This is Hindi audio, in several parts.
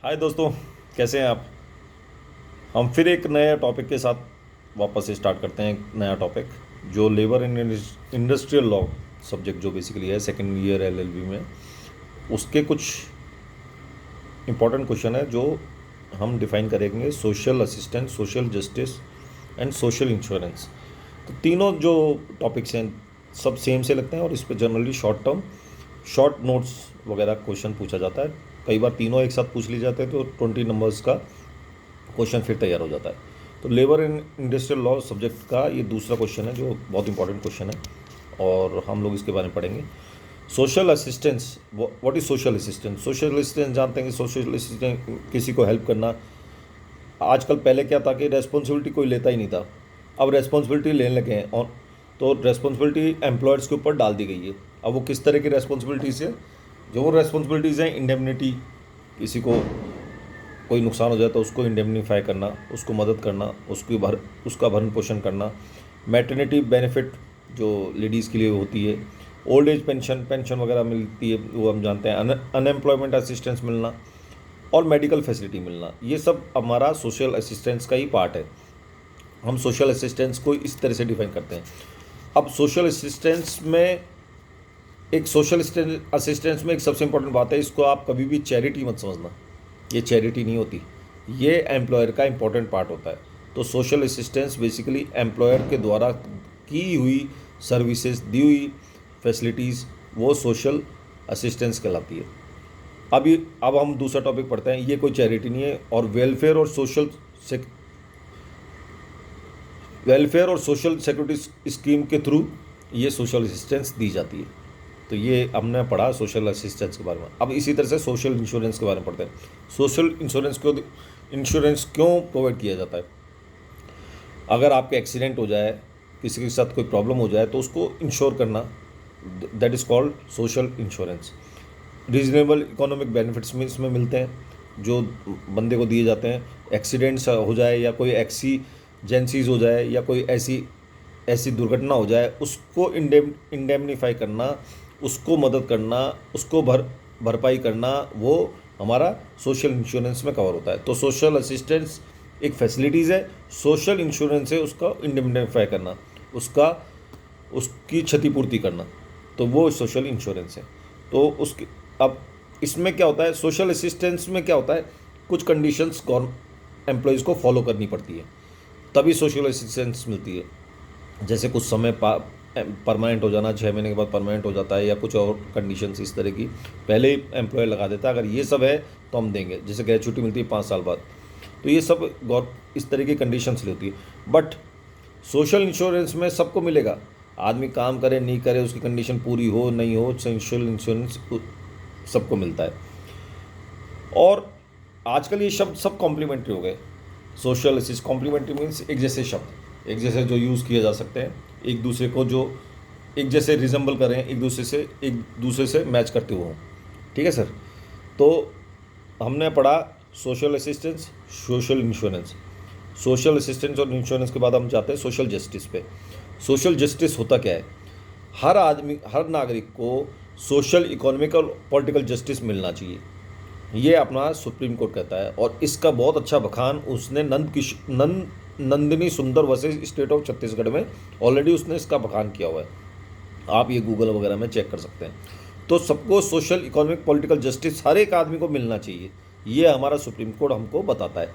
हाय दोस्तों, कैसे हैं आप। हम फिर एक नए टॉपिक के साथ वापस से स्टार्ट करते हैं। एक नया टॉपिक जो labour in industrial law subject जो बेसिकली है सेकेंड ईयर एलएलबी में, उसके कुछ इंपॉर्टेंट क्वेश्चन है जो हम डिफाइन करेंगे। Social assistance, social justice and social insurance. तो तीनों जो टॉपिक्स हैं सब सेम से लगते हैं और इस पर generally short term short notes वगैरह क्वेश्चन पूछा जाता है। कई बार तीनों एक साथ पूछ लिए जाते हैं तो 20 नंबर्स का क्वेश्चन फिर तैयार हो जाता है। तो labour in industrial law subject का ये दूसरा क्वेश्चन है जो बहुत इंपॉर्टेंट क्वेश्चन है और हम लोग इसके बारे में पढ़ेंगे। Social assistance, what is social assistance. Social assistance जानते हैं कि सोशल असिस्टेंस किसी को हेल्प करना। आजकल पहले क्या था कि रेस्पॉन्सिबिलिटी कोई लेता ही नहीं था, अब रेस्पॉन्सिबिलिटी लेने लगे हैं और तो रेस्पॉन्सिबिलिटी एम्प्लॉयर्स के ऊपर डाल दी गई है। अब वो किस तरह की रेस्पॉन्सिबिलिटीज़ है, जो रेस्पॉन्सिबिलिटीज़ हैं इंडेमनिटी, किसी को कोई नुकसान हो जाए तो उसको इंडेमनीफाई करना, उसको मदद करना, उसका भरण पोषण करना, मैटरनिटी बेनिफिट जो लेडीज़ के लिए होती है, ओल्ड एज पेंशन पेंशन वगैरह मिलती है वो हम जानते हैं, अनएम्प्लॉयमेंट असिस्टेंस मिलना और मेडिकल फैसिलिटी मिलना, ये सब हमारा सोशल असिस्टेंस का ही पार्ट है। हम सोशल असिस्टेंस को इस तरह से डिफाइन करते हैं। अब सोशल असिस्टेंस में एक सबसे इंपॉर्टेंट बात है, इसको आप कभी भी चैरिटी मत समझना। ये चैरिटी नहीं होती, ये एम्प्लॉयर का इंपॉर्टेंट पार्ट होता है। तो सोशल असिस्टेंस बेसिकली एम्प्लॉयर के द्वारा की हुई सर्विसेज, दी हुई फैसिलिटीज़, वो सोशल असिस्टेंस कहलाती है। अब हम दूसरा टॉपिक पढ़ते हैं। ये कोई चैरिटी नहीं है और वेलफेयर और सोशल सिक्योरिटी स्कीम के थ्रू ये सोशल असिस्टेंस दी जाती है। तो ये हमने पढ़ा सोशल असिस्टेंस के बारे में। अब इसी तरह से सोशल इंश्योरेंस के बारे में पढ़ते हैं। सोशल इंश्योरेंस क्यों प्रोवाइड किया जाता है। अगर आपके एक्सीडेंट हो जाए, किसी के साथ कोई प्रॉब्लम हो जाए तो उसको इंश्योर करना, that is called social insurance. Reasonable economic benefits में इसमें मिलते हैं जो बंदे को दिए जाते हैं। एक्सीडेंट्स हो जाए या कोई एक्सीजेंसीज हो जाए या कोई ऐसी दुर्घटना हो जाए, उसको इंडेमनीफाई करना, उसको मदद करना, उसको भरपाई करना, वो हमारा सोशल इंश्योरेंस में कवर होता है। तो सोशल असिस्टेंस एक फैसिलिटीज़ है, सोशल इंश्योरेंस है उसका इंडेमनीफाई करना, उसकी क्षतिपूर्ति करना, तो वो सोशल इंश्योरेंस है। तो उसके अब इसमें क्या होता है, सोशल असिस्टेंस में क्या होता है, कुछ कंडीशंस एम्प्लॉयज़ को फॉलो करनी पड़ती है तभी सोशल असिस्टेंस मिलती है। जैसे कुछ समय परमानेंट हो जाना, 6 महीने के बाद परमानेंट हो जाता है, या कुछ और कंडीशंस इस तरह की पहले ही एम्प्लॉय लगा देता है, अगर ये सब है तो हम देंगे। जैसे ग्रेचुटी मिलती है 5 साल बाद, तो ये सब इस तरह की कंडीशंस होती है। बट सोशल इंश्योरेंस में सबको मिलेगा, आदमी काम करे नहीं करे, उसकी कंडीशन पूरी हो नहीं हो, सोशल इंश्योरेंस सबको मिलता है। और आजकल ये शब्द सब कॉम्प्लीमेंट्री हो गए। सोशल असिस्ट कॉम्प्लीमेंट्री मीन्स एक जैसे शब्द, एक जैसे जो यूज़ किए जा सकते हैं, एक दूसरे को जो एक जैसे रिजेंबल करें, एक दूसरे से मैच करते हुए हों। ठीक है सर। तो हमने पढ़ा social assistance, social insurance. Social assistance और इंश्योरेंस के बाद हम जाते हैं सोशल जस्टिस पे। सोशल जस्टिस होता क्या है, हर नागरिक को सोशल, इकोनॉमिक और पॉलिटिकल जस्टिस मिलना चाहिए, ये अपना सुप्रीम कोर्ट कहता है। और इसका बहुत अच्छा बखान उसने नंदिनी सुंदर वर्सेस स्टेट ऑफ छत्तीसगढ़ में ऑलरेडी उसने इसका बखान किया हुआ है, आप ये गूगल वगैरह में चेक कर सकते हैं। तो सबको सोशल, इकोनॉमिक, पॉलिटिकल जस्टिस हर एक आदमी को मिलना चाहिए, ये हमारा सुप्रीम कोर्ट हमको बताता है।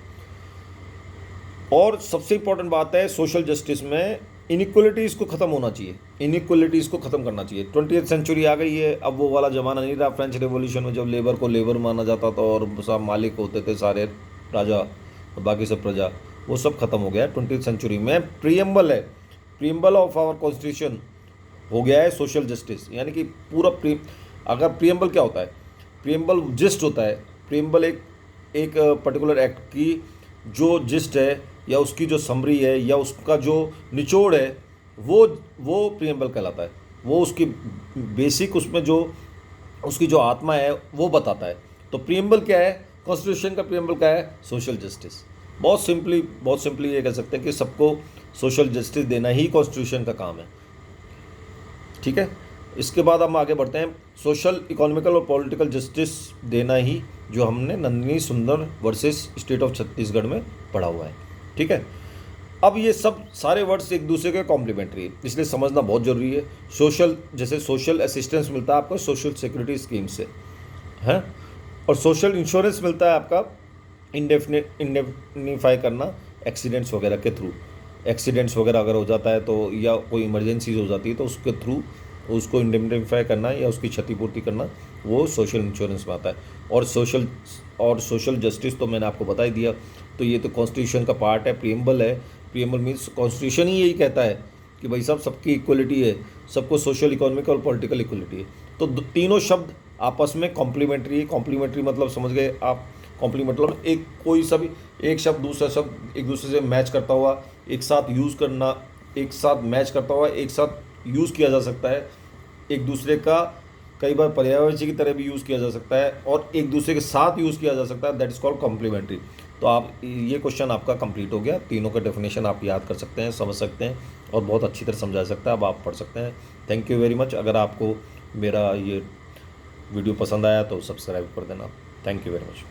और सबसे इंपॉर्टेंट बात है सोशल जस्टिस में, इनइक्वलिटीज़ को ख़त्म होना चाहिए, इनइक्वलिटीज़ को ख़त्म करना चाहिए। 20th सेंचुरी आ गई है, अब वो वाला ज़माना नहीं रहा फ्रेंच रेवोल्यूशन में जब लेबर को लेबर माना जाता था और सब मालिक होते थे, सारे राजा और बाकी सब प्रजा, वो सब खत्म हो गया है। 20th सेंचुरी में प्रीएम्बल ऑफ आवर कॉन्स्टिट्यूशन हो गया है सोशल जस्टिस, यानी कि अगर प्रीएम्बल क्या होता है, प्रीएम्बल जिस्ट होता है। प्रीएम्बल एक पर्टिकुलर एक्ट की जो जिस्ट है या उसकी जो समरी है या उसका जो निचोड़ है, वो प्रीएम्बल कहलाता है। वो उसकी बेसिक, उसमें जो उसकी जो आत्मा है वो बताता है। तो प्रीएम्बल क्या है, कॉन्स्टिट्यूशन का प्रीएम्बल क्या है, सोशल जस्टिस। बहुत सिंपली ये कह सकते हैं कि सबको सोशल जस्टिस देना ही कॉन्स्टिट्यूशन का काम है। ठीक है। इसके बाद हम आगे बढ़ते हैं। सोशल, इकोनॉमिकल और पॉलिटिकल जस्टिस देना ही जो हमने नंदिनी सुंदर वर्सेस स्टेट ऑफ छत्तीसगढ़ में पढ़ा हुआ है। ठीक है, अब ये सब सारे वर्ड्स एक दूसरे के कॉम्प्लीमेंट्री है, इसलिए समझना बहुत जरूरी है। सोशल, जैसे सोशल असिस्टेंस मिलता है आपको सोशल सिक्योरिटी स्कीम से, है, और सोशल इंश्योरेंस मिलता है आपका इंडेफिनिफाई करना एक्सीडेंट्स वगैरह के थ्रू। एक्सीडेंट्स वगैरह अगर हो जाता है तो, या कोई इमरजेंसीज हो जाती है तो उसके थ्रू उसको इंडेफिनिफाई करना या उसकी क्षतिपूर्ति करना, वो सोशल इंश्योरेंस में आता है। और सोशल जस्टिस तो मैंने आपको बता ही दिया। तो ये तो कॉन्स्टिट्यूशन का पार्ट है, प्रीएम्बल है। प्रीएम्बल मीन्स कॉन्स्टिट्यूशन ही यही कहता है कि भाई साहब सबकी इक्वलिटी है, सबको सोशल, इकोनॉमिक और पॉलिटिकल इक्वलिटी है। तो तीनों शब्द आपस में कॉम्प्लीमेंट्री है। कॉम्प्लीमेंट्री मतलब समझ गए आप, कॉम्प्लीमेंट मतलब एक कोई सा भी एक शब्द दूसरा शब्द एक दूसरे से मैच करता हुआ, एक साथ यूज़ करना, एक साथ मैच करता हुआ एक साथ यूज़ किया जा सकता है। एक दूसरे का कई बार पर्यायवाची की तरह भी यूज़ किया जा सकता है और एक दूसरे के साथ यूज़ किया जा सकता है, दैट इज़ कॉल्ड कॉम्प्लीमेंट्री। तो आप ये क्वेश्चन आपका कंप्लीट हो गया। तीनों का डेफिनेशन आप याद कर सकते हैं, समझ सकते हैं और बहुत अच्छी तरह समझा सकता है। अब आप पढ़ सकते हैं। Thank you very much. अगर आपको मेरा ये वीडियो पसंद आया तो सब्सक्राइब कर देना। Thank you very much.